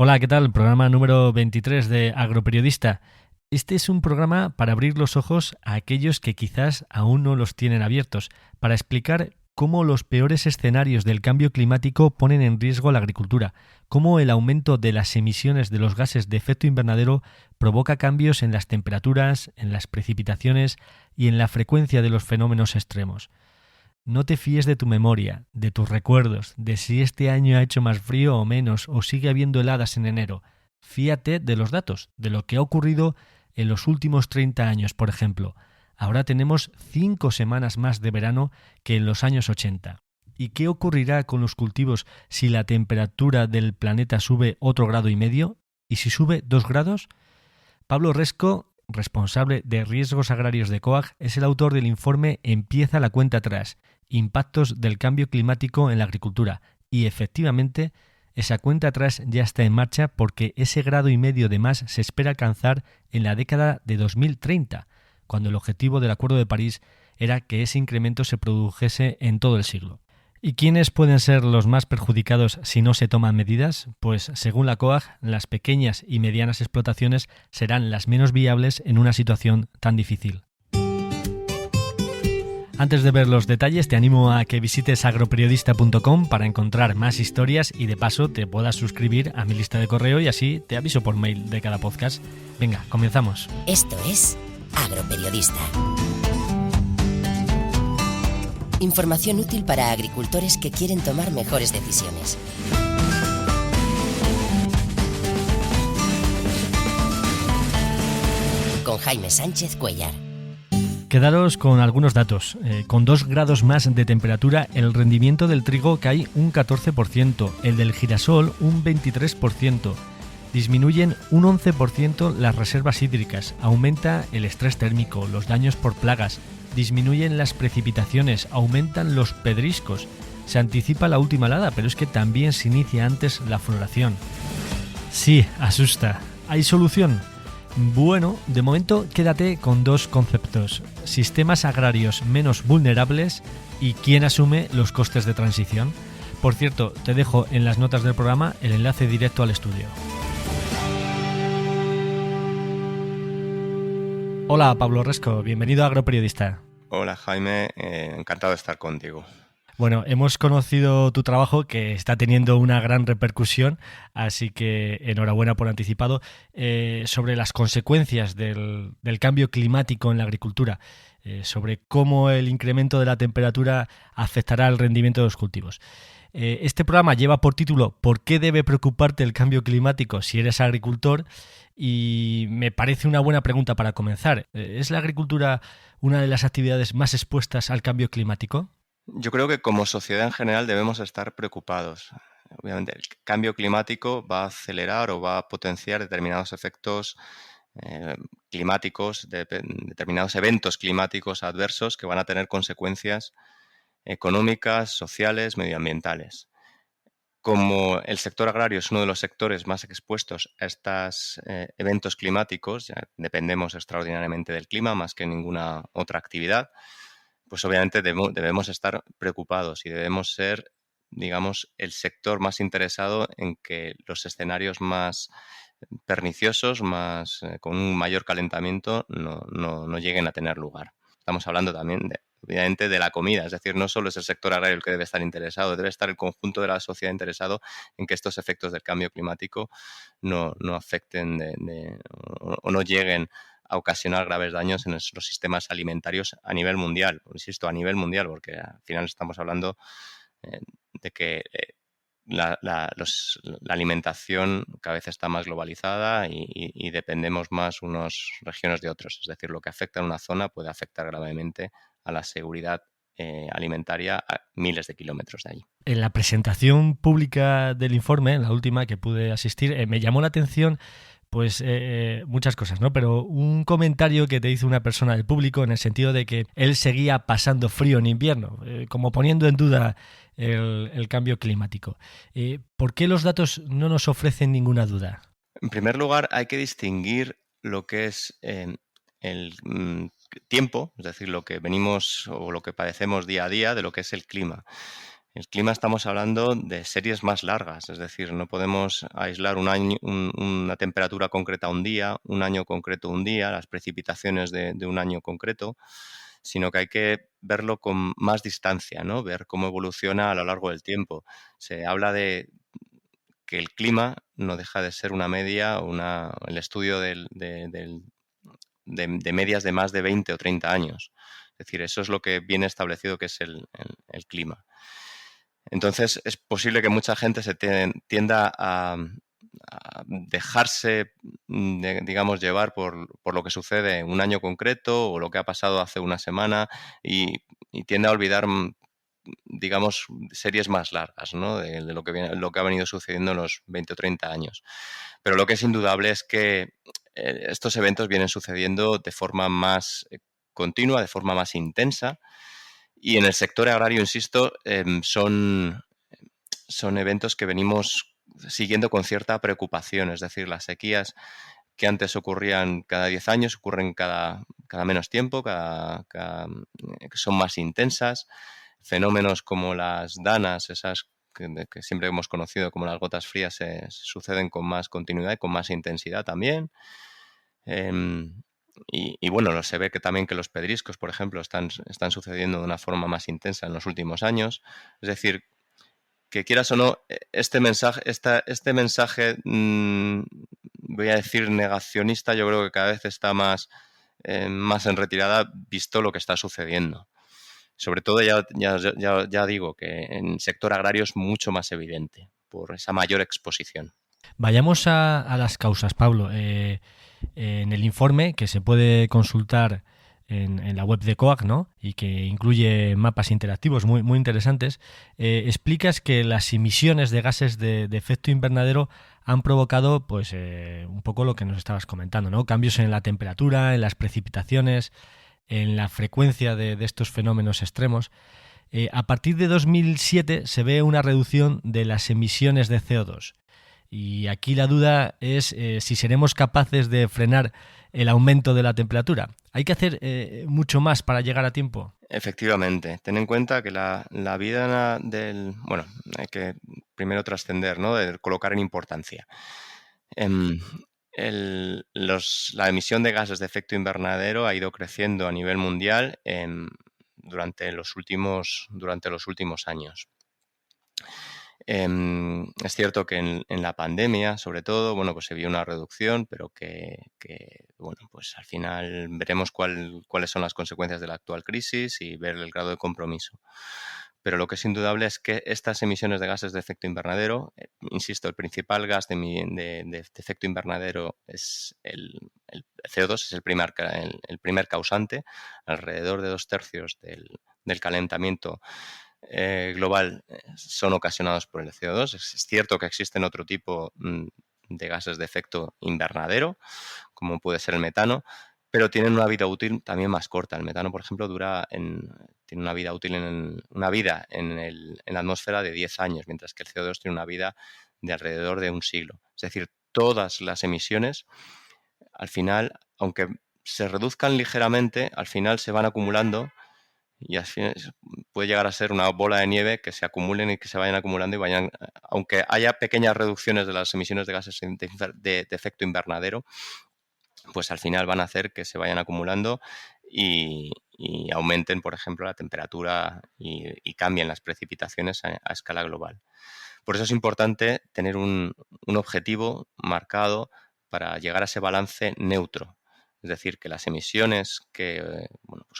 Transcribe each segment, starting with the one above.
Hola, ¿qué tal? Programa número 23 de Agroperiodista. Este es un programa para abrir los ojos a aquellos que quizás aún no los tienen abiertos, para explicar cómo los peores escenarios del cambio climático ponen en riesgo la agricultura, cómo el aumento de las emisiones de los gases de efecto invernadero provoca cambios en las temperaturas, en las precipitaciones y en la frecuencia de los fenómenos extremos. No te fíes de tu memoria, de tus recuerdos, de si este año ha hecho más frío o menos, o sigue habiendo heladas en enero. Fíate de los datos, de lo que ha ocurrido en los últimos 30 años, por ejemplo. Ahora tenemos 5 semanas más de verano que en los años 80. ¿Y qué ocurrirá con los cultivos si la temperatura del planeta sube otro grado y medio? ¿Y si sube 2 grados? Pablo Resco, responsable de riesgos agrarios de COAG, es el autor del informe Empieza la cuenta atrás, impactos del cambio climático en la agricultura. Y efectivamente, esa cuenta atrás ya está en marcha porque ese grado y medio de más se espera alcanzar en la década de 2030, cuando el objetivo del Acuerdo de París era que ese incremento se produjese en todo el siglo. ¿Y quiénes pueden ser los más perjudicados si no se toman medidas? Pues según la COAG, las pequeñas y medianas explotaciones serán las menos viables en una situación tan difícil. Antes de ver los detalles, te animo a que visites agroperiodista.com para encontrar más historias y de paso te puedas suscribir a mi lista de correo y así te aviso por mail de cada podcast. Venga, comenzamos. Esto es Agroperiodista. Información útil para agricultores que quieren tomar mejores decisiones. Con Jaime Sánchez Cuellar. Quedaros con algunos datos. Con 2 grados más de temperatura, el rendimiento del trigo cae un 14%, el del girasol un 23%. Disminuyen un 11% las reservas hídricas, aumenta el estrés térmico, los daños por plagas, disminuyen las precipitaciones, aumentan los pedriscos, se anticipa la última helada, pero es que también se inicia antes la floración. Sí, asusta. ¿Hay solución? Bueno, de momento quédate con 2 conceptos: sistemas agrarios menos vulnerables y quién asume los costes de transición. Por cierto, te dejo en las notas del programa el enlace directo al estudio. Hola, Pablo Resco, bienvenido a Agroperiodista. Hola Jaime, encantado de estar contigo. Bueno, hemos conocido tu trabajo que está teniendo una gran repercusión, así que enhorabuena por anticipado, sobre las consecuencias del cambio climático en la agricultura, sobre cómo el incremento de la temperatura afectará al rendimiento de los cultivos. Este programa lleva por título ¿Por qué debe preocuparte el cambio climático si eres agricultor? Y me parece una buena pregunta para comenzar. ¿Es la agricultura una de las actividades más expuestas al cambio climático? Yo creo que como sociedad en general debemos estar preocupados. Obviamente el cambio climático va a acelerar o va a potenciar determinados efectos climáticos, determinados eventos climáticos adversos que van a tener consecuencias económicas, sociales, medioambientales. Como el sector agrario es uno de los sectores más expuestos a estos eventos climáticos, ya dependemos extraordinariamente del clima más que ninguna otra actividad, pues obviamente debemos estar preocupados y debemos ser, digamos, el sector más interesado en que los escenarios más perniciosos, con un mayor calentamiento, no lleguen a tener lugar. Estamos hablando también, obviamente, de la comida, es decir, no solo es el sector agrario el que debe estar interesado, debe estar el conjunto de la sociedad interesado en que estos efectos del cambio climático no afecten o no lleguen a ocasionar graves daños en los sistemas alimentarios a nivel mundial. Insisto, a nivel mundial, porque al final estamos hablando de que la alimentación cada vez está más globalizada y dependemos más unas regiones de otros. Es decir, lo que afecta a una zona puede afectar gravemente a la seguridad alimentaria a miles de kilómetros de allí. En la presentación pública del informe, en la última que pude asistir, me llamó la atención pues muchas cosas, ¿no? Pero un comentario que te hizo una persona del público en el sentido de que él seguía pasando frío en invierno, como poniendo en duda el cambio climático. ¿Por qué los datos no nos ofrecen ninguna duda? En primer lugar, hay que distinguir lo que es el tiempo, es decir, lo que venimos o lo que padecemos día a día de lo que es el clima. El clima estamos hablando de series más largas, es decir, no podemos aislar una temperatura concreta un día, un año concreto un día, las precipitaciones de un año concreto, sino que hay que verlo con más distancia, ¿no? Ver cómo evoluciona a lo largo del tiempo. Se habla de que el clima no deja de ser una media, el estudio de medias de más de 20 o 30 años. Es decir, eso es lo que viene establecido que es el clima. Entonces, es posible que mucha gente se tienda a dejarse, digamos, llevar por lo que sucede un año concreto o lo que ha pasado hace una semana y tiende a olvidar, digamos, series más largas, ¿no? De lo que ha venido sucediendo en los 20 o 30 años. Pero lo que es indudable es que estos eventos vienen sucediendo de forma más continua, de forma más intensa. Y en el sector agrario, insisto, son eventos que venimos siguiendo con cierta preocupación. Es decir, las sequías que antes ocurrían cada 10 años ocurren cada menos tiempo, son más intensas. Fenómenos como las danas, esas que siempre hemos conocido como las gotas frías, suceden con más continuidad y con más intensidad también. Y bueno, se ve que también que los pedriscos, por ejemplo, están sucediendo de una forma más intensa en los últimos años. Es decir, que quieras o no, este mensaje, voy a decir negacionista, yo creo que cada vez está más en retirada, visto lo que está sucediendo. Sobre todo, ya digo, que en el sector agrario es mucho más evidente por esa mayor exposición. Vayamos a las causas, Pablo. En el informe, que se puede consultar en la web de COAG, ¿no? Y que incluye mapas interactivos muy, muy interesantes, explicas que las emisiones de gases de efecto invernadero han provocado, pues, un poco lo que nos estabas comentando, ¿no? Cambios en la temperatura, en las precipitaciones, en la frecuencia de estos fenómenos extremos. A partir de 2007 se ve una reducción de las emisiones de CO2. Y aquí la duda es si seremos capaces de frenar el aumento de la temperatura. ¿Hay que hacer mucho más para llegar a tiempo? Efectivamente. Ten en cuenta que la vida Bueno, hay que primero trascender, ¿no? De colocar en importancia. La emisión de gases de efecto invernadero ha ido creciendo a nivel mundial durante los últimos años. Es cierto que en la pandemia, sobre todo, bueno, pues se vio una reducción, pero que bueno, pues al final veremos cuáles son las consecuencias de la actual crisis y ver el grado de compromiso. Pero lo que es indudable es que estas emisiones de gases de efecto invernadero, insisto, el principal gas de efecto invernadero es el CO2, es el primer causante. Alrededor de 2/3 del calentamiento global son ocasionados por el CO2. Es cierto que existen otro tipo de gases de efecto invernadero, como puede ser el metano, pero tienen una vida útil también más corta. El metano, por ejemplo, tiene una vida útil en la atmósfera de 10 años, mientras que el CO2 tiene una vida de alrededor de un siglo. Es decir, todas las emisiones, al final, aunque se reduzcan ligeramente, al final se van acumulando y así puede llegar a ser una bola de nieve que se acumulen y que se vayan acumulando y aunque haya pequeñas reducciones de las emisiones de gases de efecto invernadero, pues al final van a hacer que se vayan acumulando y aumenten, por ejemplo, la temperatura y cambien las precipitaciones a escala global. Por eso es importante tener un objetivo marcado para llegar a ese balance neutro. Es decir, que las emisiones que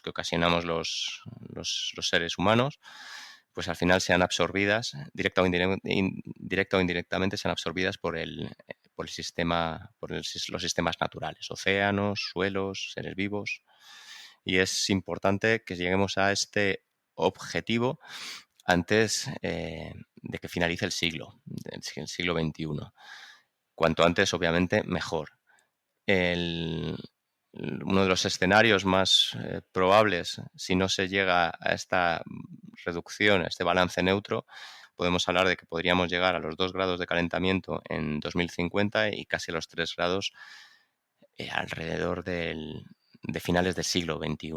ocasionamos los seres humanos, pues al final sean absorbidas, directa o indirectamente, sean absorbidas por los sistemas naturales, océanos, suelos, seres vivos. Y es importante que lleguemos a este objetivo antes de que finalice el siglo XXI. Cuanto antes, obviamente, mejor. Uno de los escenarios más probables, si no se llega a esta reducción, a este balance neutro, podemos hablar de que podríamos llegar a los 2 grados de calentamiento en 2050 y casi a los 3 grados alrededor de finales del siglo XXI.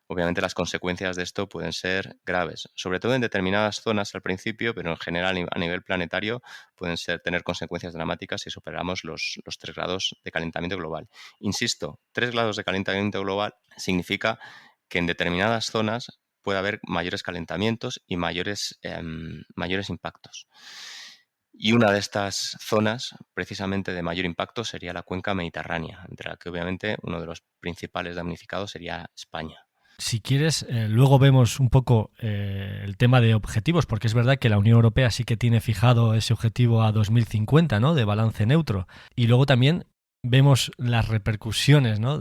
obviamente las consecuencias de esto pueden ser graves, sobre todo en determinadas zonas al principio, pero en general a nivel planetario pueden tener consecuencias dramáticas si superamos los 3 grados de calentamiento global. Insisto, 3 grados de calentamiento global significa que en determinadas zonas puede haber mayores calentamientos y mayores impactos. Y una de estas zonas, precisamente de mayor impacto, sería la cuenca mediterránea, entre la que obviamente uno de los principales damnificados sería España. Si quieres, luego vemos un poco el tema de objetivos, porque es verdad que la Unión Europea sí que tiene fijado ese objetivo a 2050, ¿no?, de balance neutro. Y luego también vemos las repercusiones, ¿no?,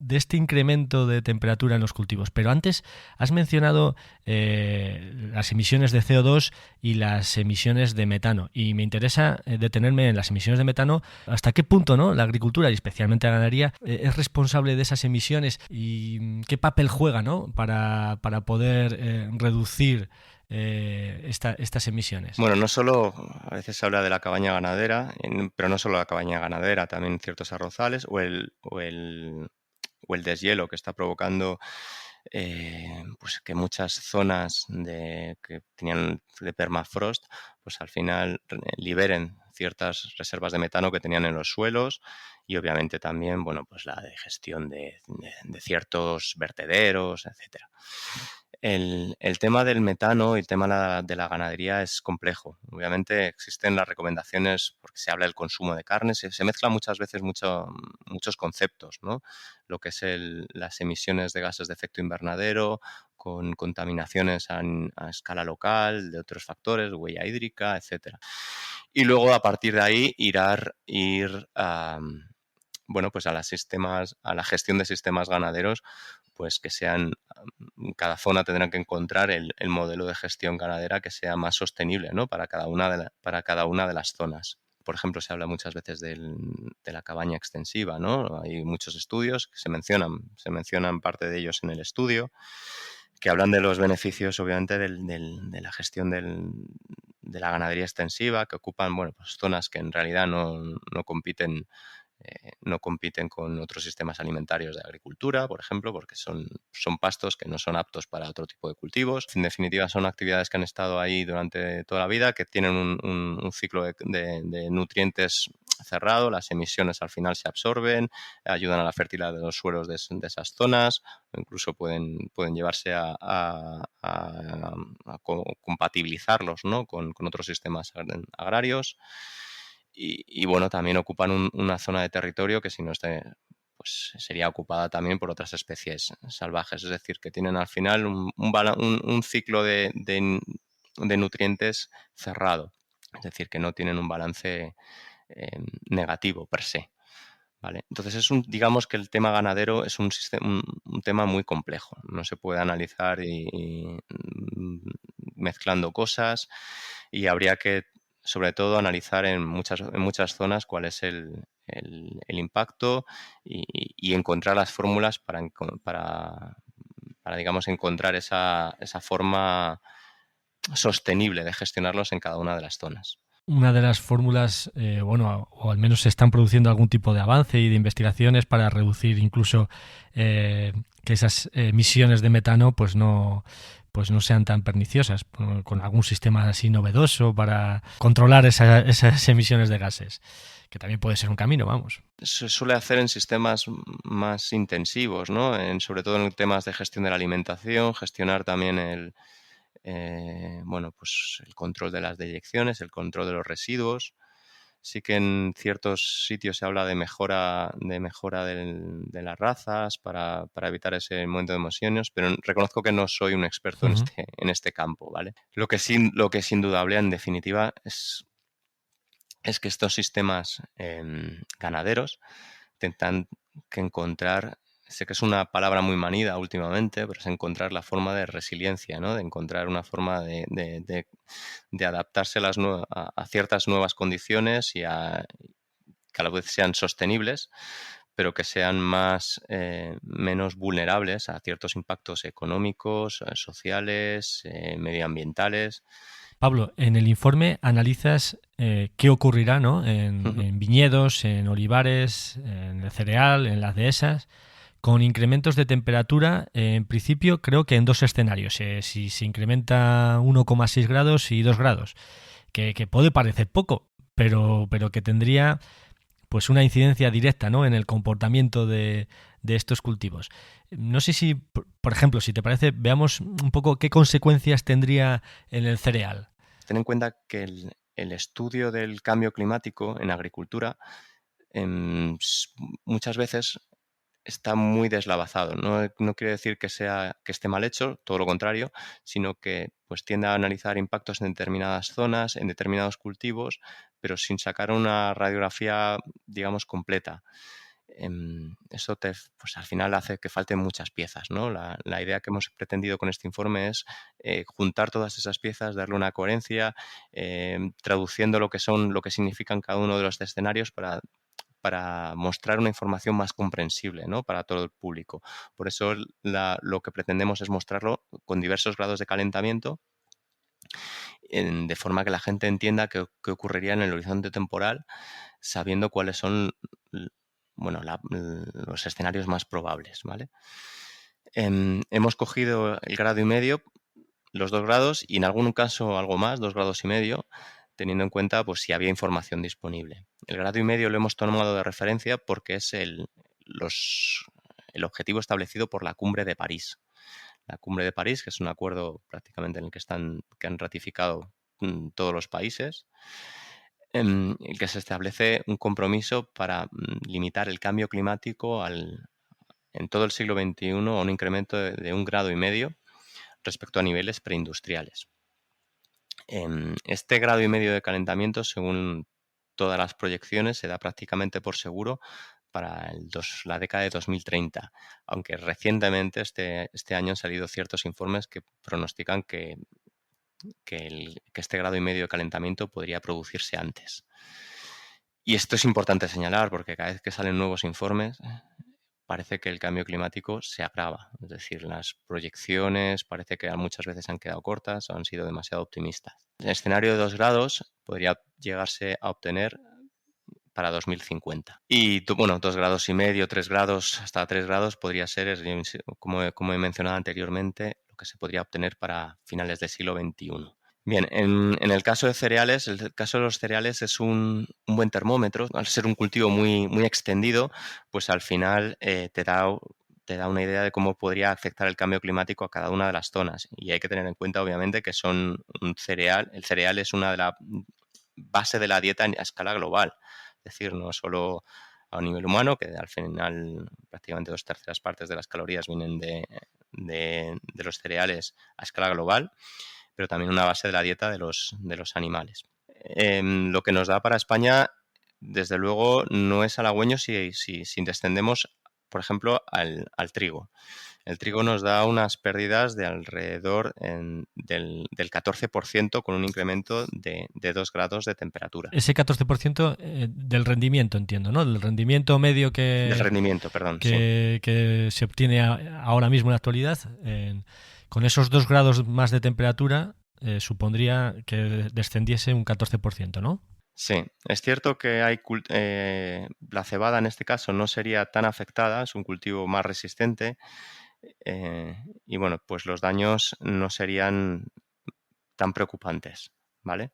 de este incremento de temperatura en los cultivos. Pero antes has mencionado las emisiones de CO2 y las emisiones de metano. Y me interesa detenerme en las emisiones de metano. ¿Hasta qué punto, ¿no?, la agricultura y especialmente la ganadería es responsable de esas emisiones y qué papel juega, ¿no?, para poder reducir estas emisiones? Bueno, no solo, a veces se habla de la cabaña ganadera, pero no solo la cabaña ganadera, también ciertos arrozales o el deshielo que está provocando pues que muchas zonas que tenían de permafrost, pues al final liberen ciertas reservas de metano que tenían en los suelos y obviamente también, bueno, pues la digestión de ciertos vertederos, etcétera. El tema del metano y el tema de la ganadería es complejo. Obviamente existen las recomendaciones porque se habla del consumo de carne, se mezclan muchas veces muchos conceptos, ¿no? Lo que es las emisiones de gases de efecto invernadero, con contaminaciones a escala local, de otros factores, huella hídrica, etcétera. Y luego a partir de ahí ir bueno, pues a la gestión de sistemas ganaderos, pues que sean, cada zona tendrá que encontrar el modelo de gestión ganadera que sea más sostenible, ¿no?, para cada una de las zonas. Por ejemplo, se habla muchas veces de la cabaña extensiva, ¿no? Hay muchos estudios que se mencionan parte de ellos en el estudio, que hablan de los beneficios, obviamente, de la gestión de la ganadería extensiva, que ocupan, bueno, pues zonas que en realidad no compiten con otros sistemas alimentarios de agricultura, por ejemplo, porque son pastos que no son aptos para otro tipo de cultivos. En definitiva, son actividades que han estado ahí durante toda la vida, que tienen un ciclo de nutrientes cerrado, las emisiones al final se absorben, ayudan a la fertilidad de los suelos de esas zonas, o incluso pueden llevarse a compatibilizarlos, ¿no?, con otros sistemas agrarios. Y bueno, también ocupan una zona de territorio que si no pues sería ocupada también por otras especies salvajes. Es decir, que tienen al final un ciclo de nutrientes cerrado. Es decir, que no tienen un balance negativo per se. ¿Vale? Entonces digamos que el tema ganadero es un tema muy complejo. No se puede analizar mezclando cosas y habría que sobre todo analizar en muchas zonas cuál es el impacto y encontrar las fórmulas para digamos, encontrar esa forma sostenible de gestionarlos en cada una de las zonas. Una de las fórmulas, bueno, o al menos se están produciendo algún tipo de avance y de investigaciones para reducir incluso que esas emisiones de metano pues no sean tan perniciosas, con algún sistema así novedoso para controlar esas emisiones de gases, que también puede ser un camino, vamos. Se suele hacer en sistemas más intensivos, ¿no? Sobre todo en temas de gestión de la alimentación, gestionar también bueno, pues el control de las deyecciones, el control de los residuos. Sí que en ciertos sitios se habla de mejora de las razas para evitar ese momento de emisiones, pero reconozco que no soy un experto en este campo, ¿vale? Lo que es indudable, en definitiva, es que estos sistemas ganaderos intentan que encontrar, sé que es una palabra muy manida últimamente, pero es encontrar la forma de resiliencia, ¿no? De encontrar una forma de adaptarse a ciertas nuevas condiciones y que a la vez sean sostenibles, pero que sean menos vulnerables a ciertos impactos económicos, sociales, medioambientales. Pablo, en el informe analizas qué ocurrirá, ¿no?, en viñedos, en olivares, en el cereal, en las dehesas, con incrementos de temperatura, en principio creo que en 2 escenarios, si se incrementa 1,6 grados y 2 grados, que puede parecer poco, pero que tendría pues una incidencia directa, ¿no?, en el comportamiento de estos cultivos. No sé si, por ejemplo, si te parece, veamos un poco qué consecuencias tendría en el cereal. Ten en cuenta que el estudio del cambio climático en agricultura muchas veces está muy deslavazado. No quiere decir que esté mal hecho, todo lo contrario, sino que pues tiende a analizar impactos en determinadas zonas, en determinados cultivos, pero sin sacar una radiografía, digamos, completa. Eso pues al final hace que falten muchas piezas, ¿no? La idea que hemos pretendido con este informe es juntar todas esas piezas, darle una coherencia, traduciendo lo que significan cada uno de los escenarios para mostrar una información más comprensible, ¿no?, para todo el público. Por eso lo que pretendemos es mostrarlo con diversos grados de calentamiento, de forma que la gente entienda qué ocurriría en el horizonte temporal, sabiendo cuáles son los escenarios más probables, ¿vale? Hemos cogido el grado y medio, los 2 grados y en algún caso algo más, 2 grados y medio, teniendo en cuenta pues si había información disponible. El grado y medio lo hemos tomado de referencia porque es el objetivo establecido por la Cumbre de París. La Cumbre de París, que es un acuerdo prácticamente en el que han ratificado todos los países, en el que se establece un compromiso para limitar el cambio climático en todo el siglo XXI a un incremento de 1,5 grados respecto a niveles preindustriales. Este 1,5 grados de calentamiento, según todas las proyecciones, se da prácticamente por seguro para la década de 2030, aunque recientemente este año han salido ciertos informes que pronostican que este 1,5 grados de calentamiento podría producirse antes. Y esto es importante señalar porque cada vez que salen nuevos informes parece que el cambio climático se agrava. Es decir, las proyecciones parece que muchas veces han quedado cortas o han sido demasiado optimistas. El escenario de 2 grados podría llegarse a obtener para 2050. Y 2,5 grados, 3 grados, hasta 3 grados podría ser, como he mencionado anteriormente, lo que se podría obtener para finales del siglo XXI. Bien, en el caso de cereales, los cereales es un buen termómetro. Al ser un cultivo muy, muy extendido, pues al final te da una idea de cómo podría afectar el cambio climático a cada una de las zonas. Y hay que tener en cuenta, obviamente, que son un cereal. El cereal es una de las bases de la dieta a escala global. Es decir, no solo a nivel humano, que al final prácticamente 2/3 partes de las calorías vienen de los cereales a escala global, pero también una base de la dieta de los animales. Lo que nos da para España, desde luego, no es halagüeño si descendemos, por ejemplo, al trigo. El trigo nos da unas pérdidas de alrededor del 14% con un incremento de 2 grados de temperatura. Ese 14% del rendimiento, entiendo, ¿no? Del rendimiento medio Del rendimiento, perdón. Que se obtiene ahora mismo en la actualidad. Con esos 2 grados más de temperatura supondría que descendiese un 14%, ¿no? Sí, es cierto que la cebada en este caso no sería tan afectada, es un cultivo más resistente y bueno, pues los daños no serían tan preocupantes, ¿vale?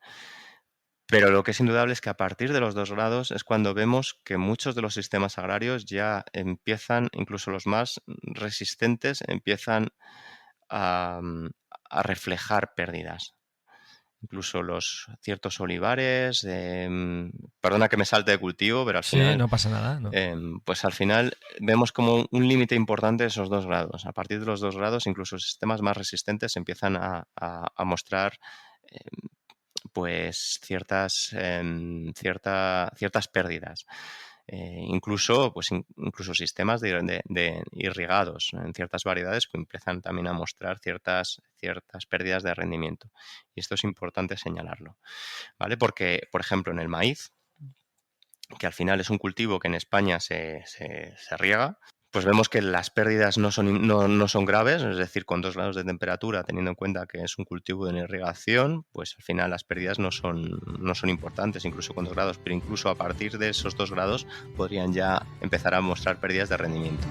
Pero lo que es indudable es que a partir de los 2 grados es cuando vemos que muchos de los sistemas agrarios ya empiezan, incluso los más resistentes, empiezan a reflejar pérdidas. Incluso ciertos olivares, perdona que me salte de cultivo, pero al final... Sí, no pasa nada, ¿no? Pues al final vemos como un límite importante esos 2 grados. A partir de los 2 grados, incluso sistemas más resistentes empiezan a mostrar pues ciertas pérdidas. Incluso sistemas de irrigados en ciertas variedades que empiezan también a mostrar ciertas pérdidas de rendimiento. Y esto es importante señalarlo, ¿vale? Porque, por ejemplo, en el maíz, que al final es un cultivo que en España se riega, pues vemos que las pérdidas no son graves, es decir, con 2 grados de temperatura, teniendo en cuenta que es un cultivo de irrigación, pues al final las pérdidas no son importantes, incluso con 2 grados, pero incluso a partir de esos 2 grados podrían ya empezar a mostrar pérdidas de rendimiento.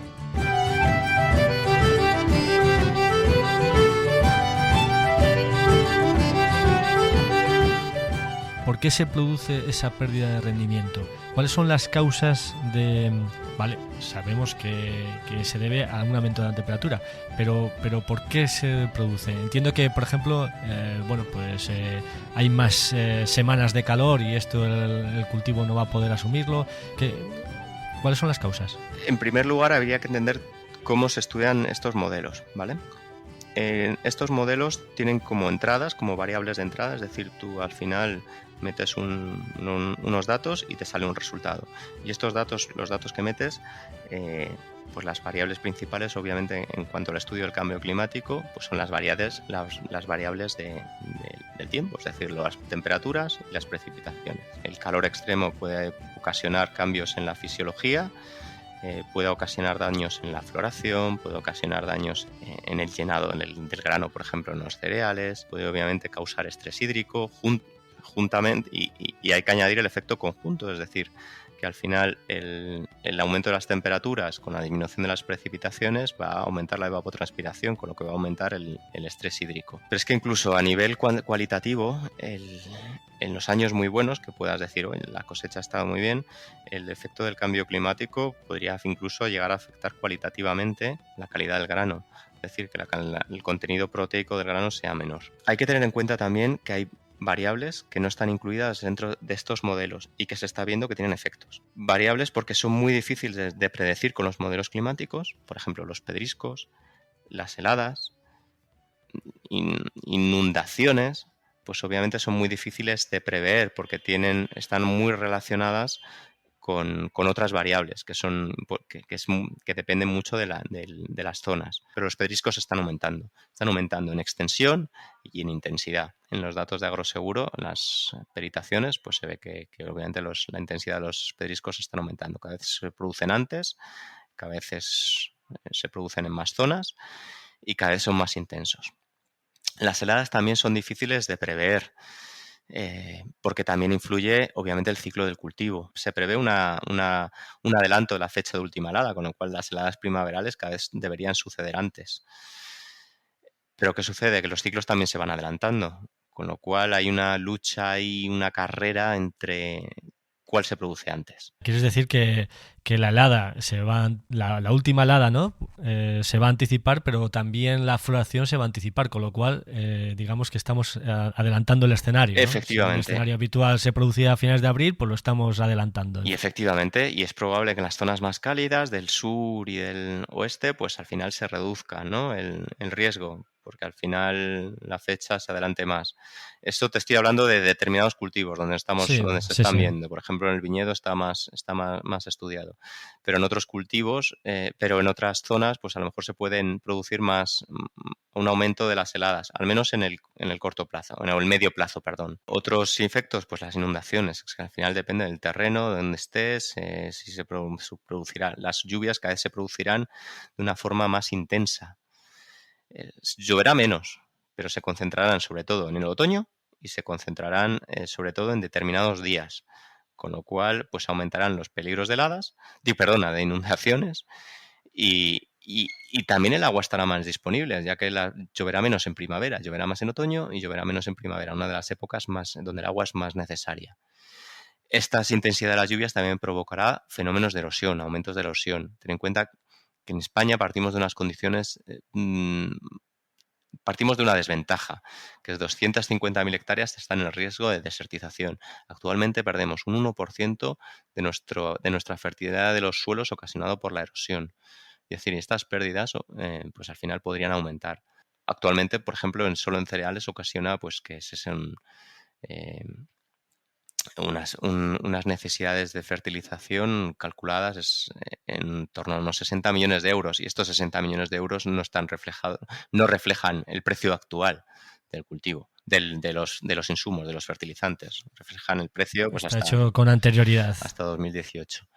¿por qué se produce esa pérdida de rendimiento? ¿Cuáles son las causas de...? Vale, sabemos que se debe a un aumento de la temperatura, pero ¿por qué se produce? Entiendo que, por ejemplo, hay más semanas de calor y esto el cultivo no va a poder asumirlo. ¿Cuáles son las causas? En primer lugar, habría que entender cómo se estudian estos modelos, ¿vale? Estos modelos tienen como entradas, como variables de entrada, es decir, tú al final metes unos datos y te sale un resultado. Y estos datos, los datos que metes, pues las variables principales, obviamente, en cuanto al estudio del cambio climático, pues son las variables del tiempo, es decir, las temperaturas y las precipitaciones. El calor extremo puede ocasionar cambios en la fisiología, puede ocasionar daños en la floración, puede ocasionar daños en el llenado del grano, por ejemplo, en los cereales, puede obviamente causar estrés hídrico juntamente y hay que añadir el efecto conjunto, es decir, que al final el aumento de las temperaturas con la disminución de las precipitaciones va a aumentar la evapotranspiración, con lo que va a aumentar el estrés hídrico. Pero es que incluso a nivel cualitativo, en los años muy buenos, que puedas decir, oye, la cosecha ha estado muy bien, el efecto del cambio climático podría incluso llegar a afectar cualitativamente la calidad del grano, es decir, que el contenido proteico del grano sea menor. Hay que tener en cuenta también que hay variables que no están incluidas dentro de estos modelos y que se está viendo que tienen efectos. Variables porque son muy difíciles de predecir con los modelos climáticos, por ejemplo, los pedriscos, las heladas, inundaciones, pues obviamente son muy difíciles de prever porque están muy relacionadas con otras variables que dependen mucho de las zonas. Pero los pedriscos están aumentando en extensión y en intensidad. En los datos de Agroseguro, en las peritaciones, pues se ve que obviamente la intensidad de los pedriscos están aumentando. Cada vez se producen antes, cada vez se producen en más zonas y cada vez son más intensos. Las heladas también son difíciles de prever, porque también influye obviamente el ciclo del cultivo. Se prevé un adelanto de la fecha de última helada, con lo cual las heladas primaverales cada vez deberían suceder antes. Pero ¿qué sucede? Que los ciclos también se van adelantando, con lo cual hay una lucha y una carrera entre cuál se produce antes. ¿Quieres decir que la helada la última helada, ¿no? Se va a anticipar, pero también la floración se va a anticipar, con lo cual digamos que estamos adelantando el escenario, ¿no? Efectivamente. Si el escenario habitual se producía a finales de abril, pues lo estamos adelantando. Y efectivamente, y es probable que en las zonas más cálidas del sur y del oeste, pues al final se reduzca, ¿no? el riesgo, porque al final la fecha se adelante más. Esto te estoy hablando de determinados cultivos donde se están viendo. Por ejemplo, en el viñedo está más estudiado. Pero en otros cultivos, pero en otras zonas, pues a lo mejor se pueden producir más un aumento de las heladas, al menos en el corto plazo, en el medio plazo, perdón. Otros efectos, pues las inundaciones, que al final depende del terreno, de donde estés, si se producirá. Las lluvias cada vez se producirán de una forma más intensa. Lloverá menos, pero se concentrarán sobre todo en el otoño y se concentrarán sobre todo en determinados días, con lo cual pues aumentarán los peligros de heladas, de inundaciones y también el agua estará más disponible, ya que lloverá menos en primavera, lloverá más en otoño y lloverá menos en primavera, una de las épocas donde el agua es más necesaria. Esta intensidad de las lluvias también provocará fenómenos de erosión, aumentos de erosión. Ten en cuenta que en España partimos de unas condiciones, partimos de una desventaja, que es 250.000 hectáreas están en riesgo de desertización. Actualmente perdemos un 1% de nuestra fertilidad de los suelos ocasionado por la erosión. Es decir, estas pérdidas pues al final podrían aumentar. Actualmente, por ejemplo, solo en cereales ocasiona pues que sean unas necesidades de fertilización calculadas en torno a unos 60 millones de euros y estos 60 millones de euros no reflejan el precio actual del cultivo, de los insumos, de los fertilizantes. Reflejan el precio pues está hecho con anterioridad. Hasta 2018.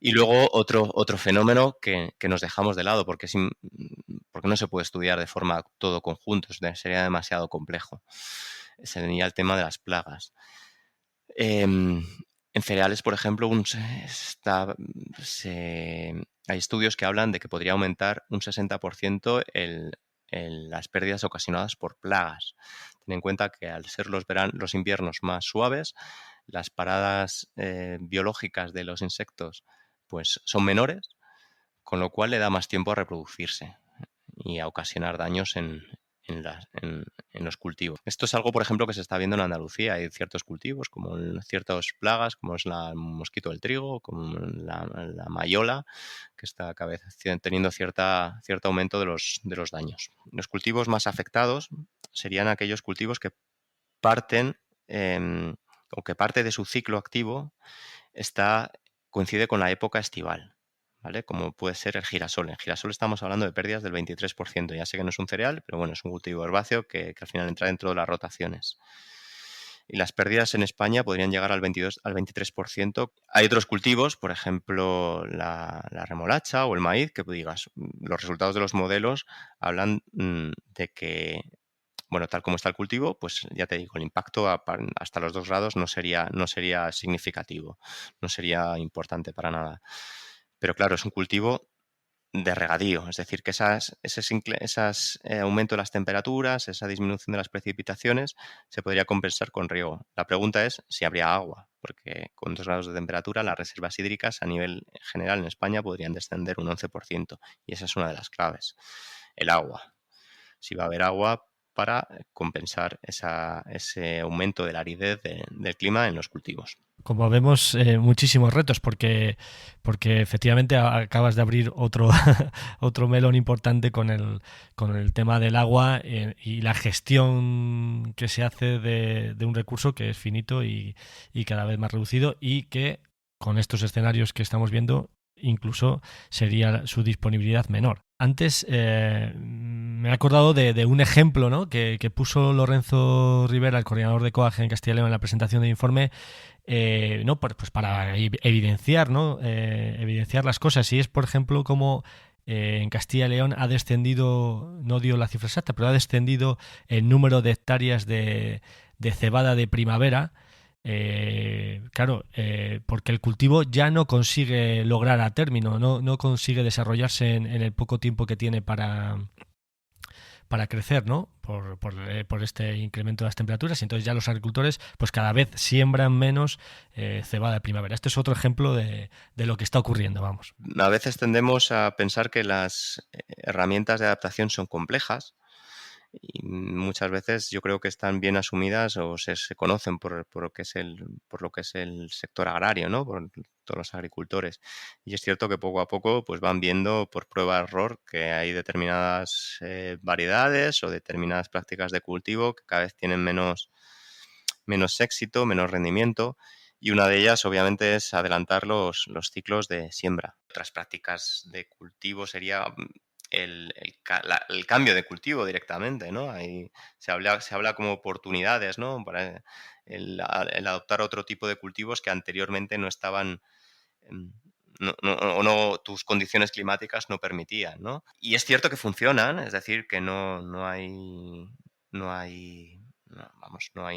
Y luego otro fenómeno que nos dejamos de lado porque no se puede estudiar de forma todo conjunto, sería demasiado complejo. Sería el tema de las plagas. En cereales, por ejemplo, hay estudios que hablan de que podría aumentar un 60% las pérdidas ocasionadas por plagas. Ten en cuenta que al ser los inviernos más suaves, las paradas biológicas de los insectos pues son menores, con lo cual le da más tiempo a reproducirse y a ocasionar daños en los cultivos. Esto es algo, por ejemplo, que se está viendo en Andalucía. Hay ciertos cultivos, como ciertas plagas, como es el mosquito del trigo, como la mayola, que está cada vez teniendo cierto aumento de los daños. Los cultivos más afectados serían aquellos cultivos que parten o que parte de su ciclo activo coincide con la época estival, ¿vale? Como puede ser el girasol. En girasol estamos hablando de pérdidas del 23%. Ya sé que no es un cereal, pero bueno, es un cultivo herbáceo que al final entra dentro de las rotaciones. Y las pérdidas en España podrían llegar al 23%. Hay otros cultivos, por ejemplo, la remolacha o el maíz, que digas, los resultados de los modelos hablan de que, bueno, tal como está el cultivo, pues ya te digo, el impacto hasta los 2 grados no sería significativo, no sería importante para nada. Pero claro, es un cultivo de regadío, es decir, que ese aumento de las temperaturas, esa disminución de las precipitaciones, se podría compensar con riego. La pregunta es si habría agua, porque con 2 grados de temperatura las reservas hídricas a nivel general en España podrían descender un 11%, y esa es una de las claves, el agua. Si va a haber agua para compensar ese aumento de la aridez del clima en los cultivos. Como vemos, muchísimos retos, porque efectivamente acabas de abrir otro, otro melón importante con el tema del agua y la gestión que se hace de un recurso que es finito y cada vez más reducido, y que con estos escenarios que estamos viendo incluso sería su disponibilidad menor. Antes me he acordado de un ejemplo, ¿no?, que puso Lorenzo Rivera, el coordinador de COAG en Castilla y León, en la presentación del informe, no, pues para evidenciar, ¿no? Evidenciar las cosas. Y es, por ejemplo, como en Castilla y León ha descendido, no dio la cifra exacta, pero ha descendido el número de hectáreas de cebada de primavera. Claro, porque el cultivo ya no consigue lograr a término, no consigue desarrollarse en el poco tiempo que tiene para crecer, ¿no? Por este incremento de las temperaturas, y entonces ya los agricultores pues cada vez siembran menos cebada de primavera. Este es otro ejemplo de lo que está ocurriendo, vamos. A veces tendemos a pensar que las herramientas de adaptación son complejas, y muchas veces yo creo que están bien asumidas o se conocen por lo que es el sector agrario, ¿no? Por todos los agricultores. Y es cierto que poco a poco pues van viendo por prueba-error que hay determinadas variedades o determinadas prácticas de cultivo que cada vez tienen menos éxito, menos rendimiento. Y una de ellas, obviamente, es adelantar los ciclos de siembra. Otras prácticas de cultivo sería el cambio de cultivo directamente, ¿no? Ahí se habla como oportunidades, ¿no? Para el adoptar otro tipo de cultivos que anteriormente no estaban, tus condiciones climáticas no permitían, ¿no? Y es cierto que funcionan, es decir, que no hay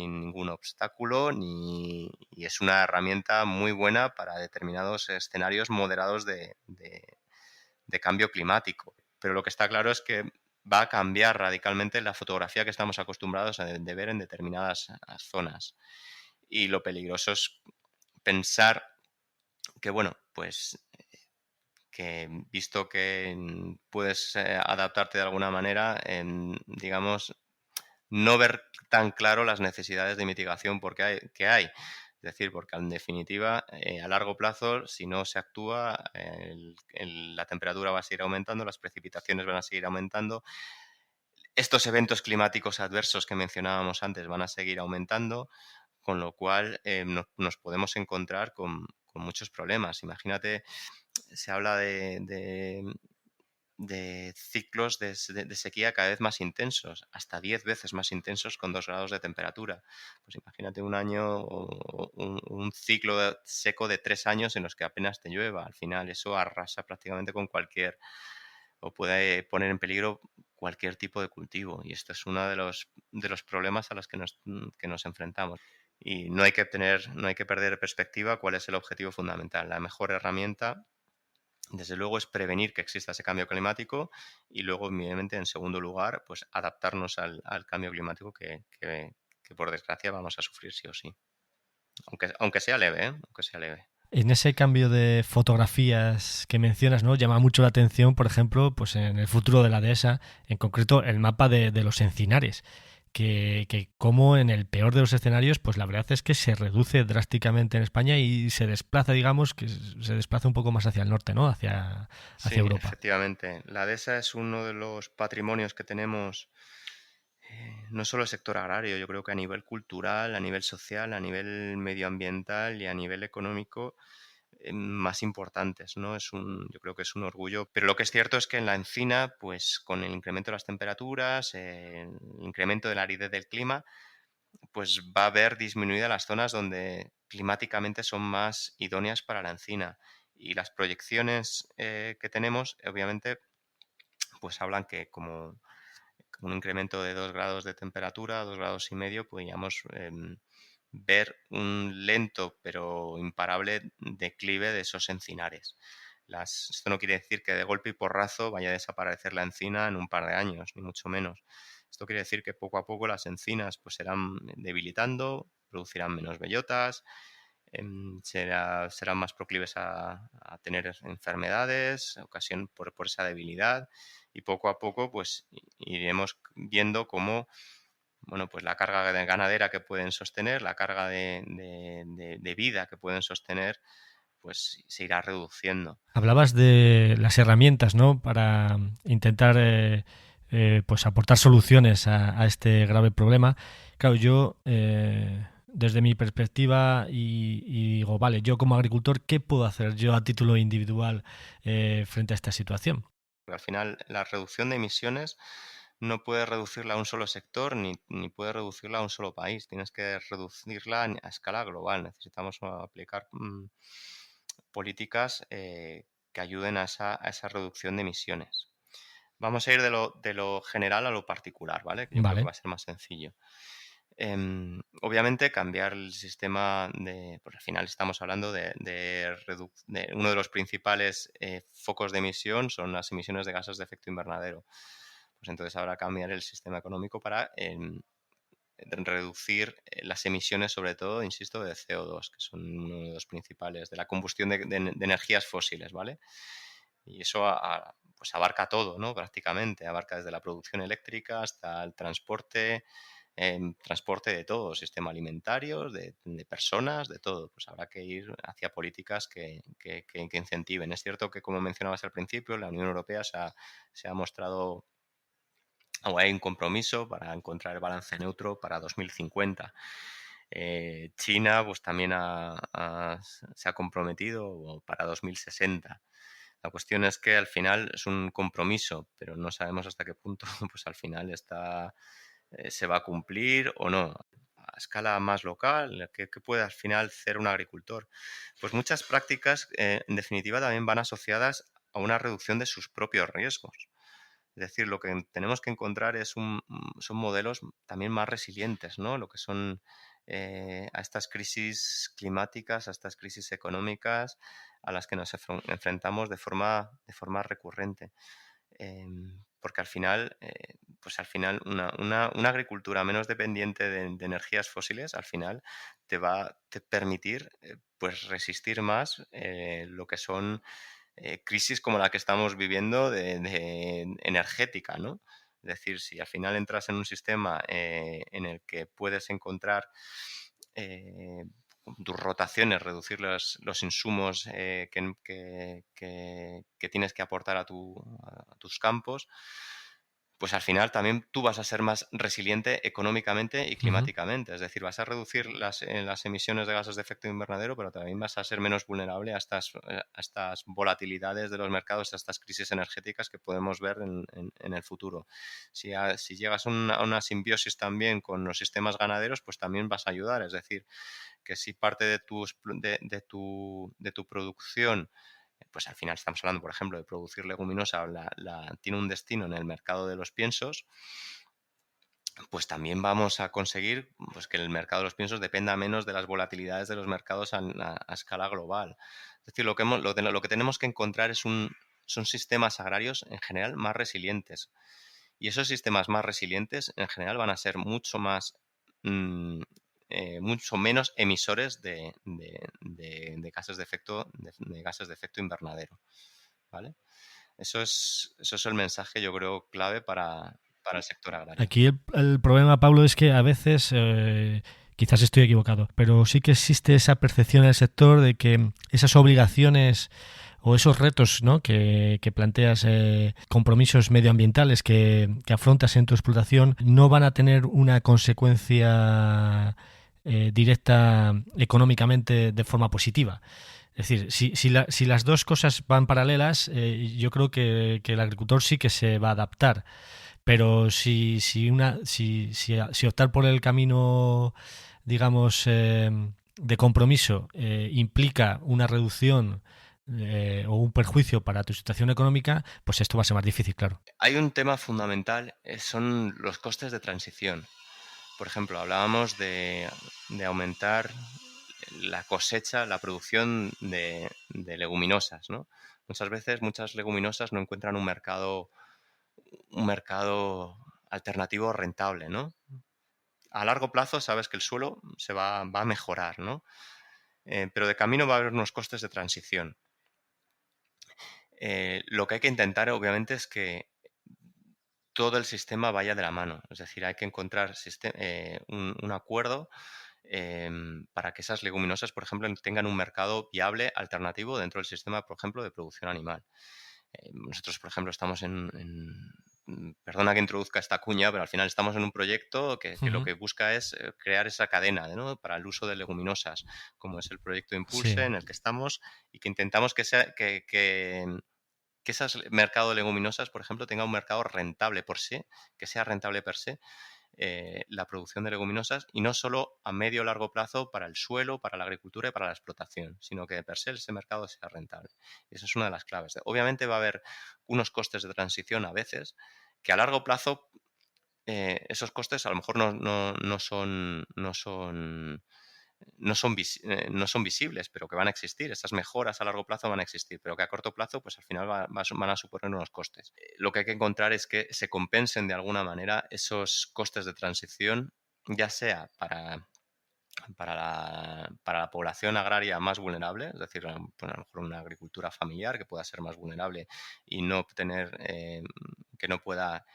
ningún obstáculo y es una herramienta muy buena para determinados escenarios moderados de cambio climático. Pero lo que está claro es que va a cambiar radicalmente la fotografía que estamos acostumbrados de ver en determinadas zonas. Y lo peligroso es pensar que, bueno, pues que visto que puedes adaptarte de alguna manera, digamos, no ver tan claro las necesidades de mitigación que hay. Es decir, porque en definitiva, a largo plazo, si no se actúa, la temperatura va a seguir aumentando, las precipitaciones van a seguir aumentando, estos eventos climáticos adversos que mencionábamos antes van a seguir aumentando, con lo cual nos podemos encontrar con muchos problemas. Imagínate, se habla de ciclos de sequía cada vez más intensos, hasta 10 veces más intensos con 2 grados de temperatura. Pues imagínate un año o un ciclo seco de 3 años en los que apenas te llueva. Al final eso arrasa prácticamente con o puede poner en peligro cualquier tipo de cultivo. Y esto es uno de los problemas a los que nos enfrentamos. Y no hay que perder de perspectiva cuál es el objetivo fundamental. La mejor herramienta desde luego es prevenir que exista ese cambio climático y luego, obviamente, en segundo lugar, pues adaptarnos al cambio climático que por desgracia vamos a sufrir sí o sí. Aunque sea leve, ¿eh? Aunque sea leve. En ese cambio de fotografías que mencionas, ¿no? Llama mucho la atención, por ejemplo, pues en el futuro de la dehesa, en concreto el mapa de los encinares, que como en el peor de los escenarios, pues la verdad es que se reduce drásticamente en España y se desplaza, digamos, que se desplaza un poco más hacia el norte, ¿no? Sí, Hacia Europa. efectivamente. La dehesa es uno de los patrimonios que tenemos, no solo el sector agrario, yo creo que a nivel cultural, a nivel social, a nivel medioambiental y a nivel económico, más importantes, ¿no? Yo creo que es un orgullo. Pero lo que es cierto es que en la encina, pues con el incremento de las temperaturas, el incremento de la aridez del clima, pues va a haber disminuidas las zonas donde climáticamente son más idóneas para la encina. Y las proyecciones que tenemos, obviamente, pues hablan que como con un incremento de 2 grados de temperatura, 2,5 grados, podríamos ver un lento pero imparable declive de esos encinares. Esto no quiere decir que de golpe y porrazo vaya a desaparecer la encina en un par de años, ni mucho menos. Esto quiere decir que poco a poco las encinas pues serán debilitando, producirán menos bellotas, serán más proclives a tener enfermedades, ocasión por esa debilidad, y poco a poco pues iremos viendo cómo, bueno, pues la carga de ganadera que pueden sostener, la carga de vida que pueden sostener, pues se irá reduciendo. Hablabas de las herramientas, ¿no? Para intentar pues aportar soluciones a este grave problema. Claro, yo desde mi perspectiva y digo, vale, yo como agricultor, ¿qué puedo hacer yo a título individual frente a esta situación? Al final, la reducción de emisiones no puedes reducirla a un solo sector ni puedes reducirla a un solo país. Tienes que reducirla a escala global. Necesitamos aplicar políticas que ayuden a esa reducción de emisiones. Vamos a ir de lo general a lo particular, ¿vale? Que yo creo que Vale. va a ser más sencillo. Obviamente cambiar el sistema pues al final estamos hablando de uno de los principales focos de emisión son las emisiones de gases de efecto invernadero. Pues entonces habrá que cambiar el sistema económico para reducir las emisiones, sobre todo, insisto, de CO2, que son uno de los principales, de la combustión de energías fósiles, ¿vale? Y eso pues abarca todo, ¿no? Prácticamente, abarca desde la producción eléctrica hasta el transporte de todo, sistema alimentario, de personas, de todo. Pues habrá que ir hacia políticas que incentiven. Es cierto que, como mencionabas al principio, la Unión Europea se ha mostrado, o hay un compromiso para encontrar el balance neutro para 2050. China pues también se ha comprometido para 2060. La cuestión es que al final es un compromiso, pero no sabemos hasta qué punto pues al final se va a cumplir o no. A escala más local, ¿qué puede al final hacer un agricultor? Pues muchas prácticas, en definitiva, también van asociadas a una reducción de sus propios riesgos. Es decir, lo que tenemos que encontrar son modelos también más resilientes, ¿no? Lo que son a estas crisis climáticas, a estas crisis económicas a las que nos enfrentamos de forma recurrente. Porque al final, pues al final una agricultura menos dependiente de energías fósiles, al final te va a permitir pues resistir más lo que son crisis como la que estamos viviendo de energética, ¿no? Es decir, si al final entras en un sistema en el que puedes encontrar con tus rotaciones, reducir los insumos que tienes que aportar a tus campos, pues al final también tú vas a ser más resiliente económicamente y Ujú. climáticamente. Es decir, vas a reducir las emisiones de gases de efecto invernadero, pero también vas a ser menos vulnerable a estas volatilidades de los mercados, a estas crisis energéticas que podemos ver en el futuro. Si llegas a una simbiosis también con los sistemas ganaderos, pues también vas a ayudar. Es decir, que si parte de tu producción, pues al final estamos hablando, por ejemplo, de producir leguminosa, tiene un destino en el mercado de los piensos, pues también vamos a conseguir pues, que el mercado de los piensos dependa menos de las volatilidades de los mercados a escala global. Es decir, lo que tenemos que encontrar son sistemas agrarios en general más resilientes. Y esos sistemas más resilientes en general van a ser mm, mucho menos emisores de gases de gases de efecto invernadero. ¿Vale? Eso es el mensaje, yo creo, clave para el sector agrario. Aquí el problema, Pablo, es que a veces, quizás estoy equivocado, pero sí que existe esa percepción en el sector de que esas obligaciones o esos retos, ¿no?, que planteas, compromisos medioambientales que afrontas en tu explotación, no van a tener una consecuencia directa económicamente de forma positiva. Es decir, si las dos cosas van paralelas, yo creo que el agricultor sí que se va a adaptar. Pero si optar por el camino, digamos, de compromiso implica una reducción o un perjuicio para tu situación económica, pues esto va a ser más difícil, claro. Hay un tema fundamental, son los costes de transición. Por ejemplo, hablábamos de aumentar la cosecha, la producción de leguminosas, ¿no? Muchas veces muchas leguminosas no encuentran un mercado alternativo rentable, ¿no? A largo plazo sabes que el suelo va a mejorar, ¿no? Pero de camino va a haber unos costes de transición. Lo que hay que intentar, obviamente, es que todo el sistema vaya de la mano. Es decir, hay que encontrar un acuerdo para que esas leguminosas, por ejemplo, tengan un mercado viable alternativo dentro del sistema, por ejemplo, de producción animal. Nosotros, por ejemplo, estamos perdona que introduzca esta cuña, pero al final estamos en un proyecto que lo que busca es crear esa cadena, ¿no?, para el uso de leguminosas, como es el proyecto Sí. Impulse, en el que estamos y que intentamos que ese mercado de leguminosas, por ejemplo, tenga un mercado rentable por sí, que sea rentable per se, la producción de leguminosas, y no solo a medio o largo plazo para el suelo, para la agricultura y para la explotación, sino que per se ese mercado sea rentable. Y esa es una de las claves. Obviamente va a haber unos costes de transición a veces que a largo plazo esos costes a lo mejor no son visibles, pero que van a existir. Esas mejoras a largo plazo van a existir, pero que a corto plazo, pues al final van a suponer unos costes. Lo que hay que encontrar es que se compensen de alguna manera esos costes de transición, ya sea para la población agraria más vulnerable, es decir, pues a lo mejor una agricultura familiar que pueda ser más vulnerable y no tener, que no pueda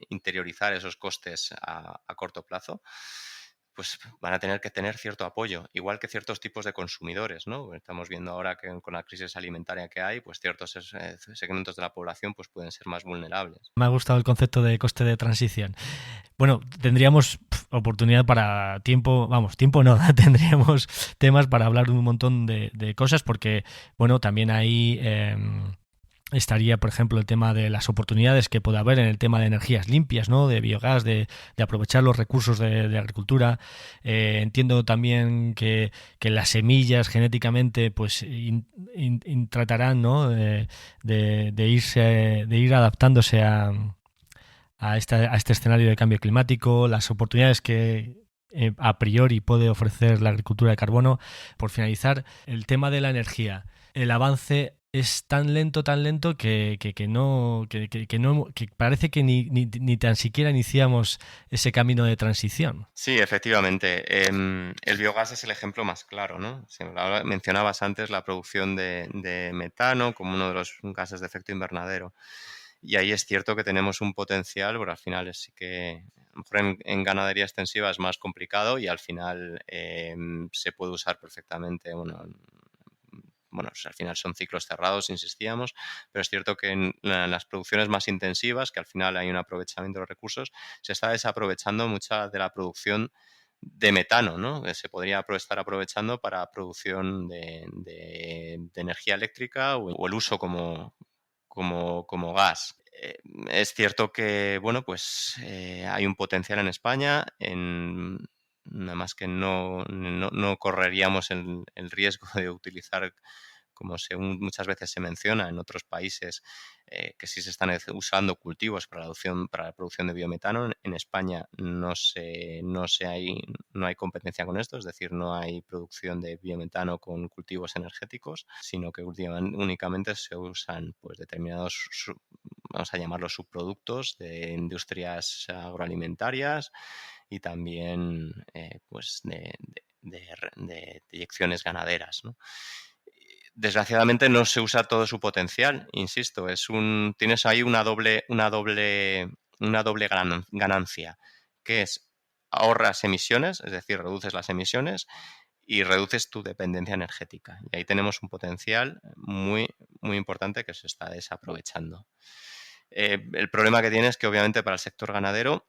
interiorizar esos costes a corto plazo, pues van a tener que tener cierto apoyo, igual que ciertos tipos de consumidores, ¿no? Estamos viendo ahora que con la crisis alimentaria que hay, pues ciertos segmentos de la población pues pueden ser más vulnerables. Me ha gustado el concepto de coste de transición. Bueno, tendríamos oportunidad para tiempo, vamos, tiempo no, tendríamos temas para hablar de un montón de cosas porque, bueno, también ahí estaría, por ejemplo, el tema de las oportunidades que puede haber en el tema de energías limpias, ¿no?, de biogás, de aprovechar los recursos de agricultura. Entiendo también que las semillas genéticamente pues tratarán, ¿no?, de ir adaptándose a este escenario de cambio climático, las oportunidades que a priori puede ofrecer la agricultura de carbono. Por finalizar, el tema de la energía. El avance es tan lento que parece que ni tan siquiera iniciamos ese camino de transición. Sí, efectivamente. El biogás es el ejemplo más claro, ¿no? Mencionabas antes la producción de metano como uno de los gases de efecto invernadero. Y ahí es cierto que tenemos un potencial, pero al final sí que a lo mejor en ganadería extensiva es más complicado y al final se puede usar perfectamente. Bueno, al final son ciclos cerrados, insistíamos, pero es cierto que en las producciones más intensivas, que al final hay un aprovechamiento de los recursos, se está desaprovechando mucha de la producción de metano, ¿no?, que se podría estar aprovechando para producción de energía eléctrica o el uso como gas. Es cierto que, bueno, pues hay un potencial en España, nada más que no correríamos el riesgo de utilizar como muchas veces se menciona en otros países, que sí se están usando cultivos para la producción de biometano. En España no hay competencia con esto, es decir, no hay producción de biometano con cultivos energéticos, sino que únicamente se usan pues determinados, vamos a llamarlos subproductos de industrias agroalimentarias y también pues de deyecciones ganaderas, ¿no? Desgraciadamente no se usa todo su potencial, insisto, tienes ahí una doble ganancia, que es ahorras emisiones, es decir, reduces las emisiones y reduces tu dependencia energética. Y ahí tenemos un potencial muy, muy importante que se está desaprovechando. El problema que tienes es que obviamente para el sector ganadero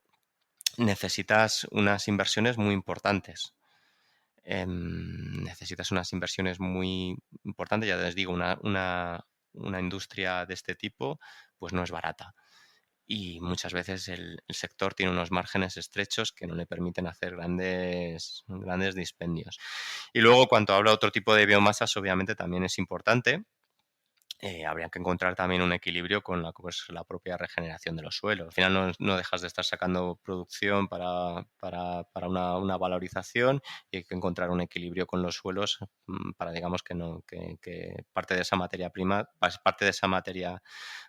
necesitas unas inversiones muy importantes. Ya les digo, una industria de este tipo pues no es barata y muchas veces el sector tiene unos márgenes estrechos que no le permiten hacer grandes dispendios. Y luego, cuando habla de otro tipo de biomasas, obviamente también es importante. Habría que encontrar también un equilibrio con la propia regeneración de los suelos. Al final no dejas de estar sacando producción para una valorización y hay que encontrar un equilibrio con los suelos para, digamos, que parte de esa materia prima, parte de esa materia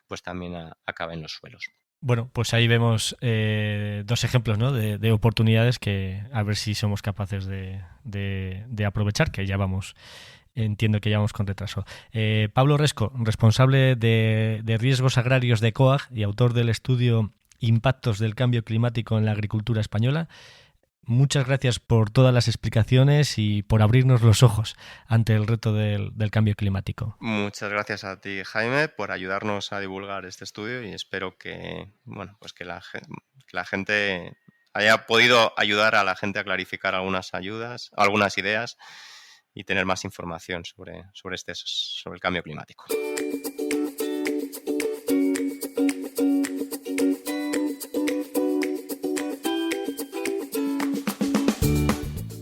pues también acabe en los suelos. Bueno, pues ahí vemos dos ejemplos, ¿no? de oportunidades que a ver si somos capaces de aprovechar, que ya vamos... Entiendo que ya vamos con retraso. Pablo Resco, responsable de riesgos agrarios de COAG y autor del estudio Impactos del cambio climático en la agricultura española. Muchas gracias por todas las explicaciones y por abrirnos los ojos ante el reto del cambio climático. Muchas gracias a ti, Jaime, por ayudarnos a divulgar este estudio y espero que la gente haya podido ayudar a la gente a clarificar algunas ideas y tener más información sobre el cambio climático.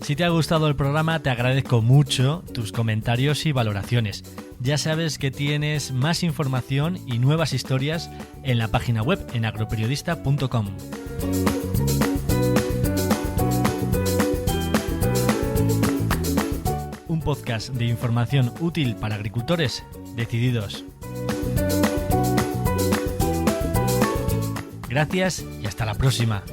Si te ha gustado el programa, te agradezco mucho tus comentarios y valoraciones. Ya sabes que tienes más información y nuevas historias en la página web en agroperiodista.com. Un podcast de información útil para agricultores decididos. Gracias y hasta la próxima.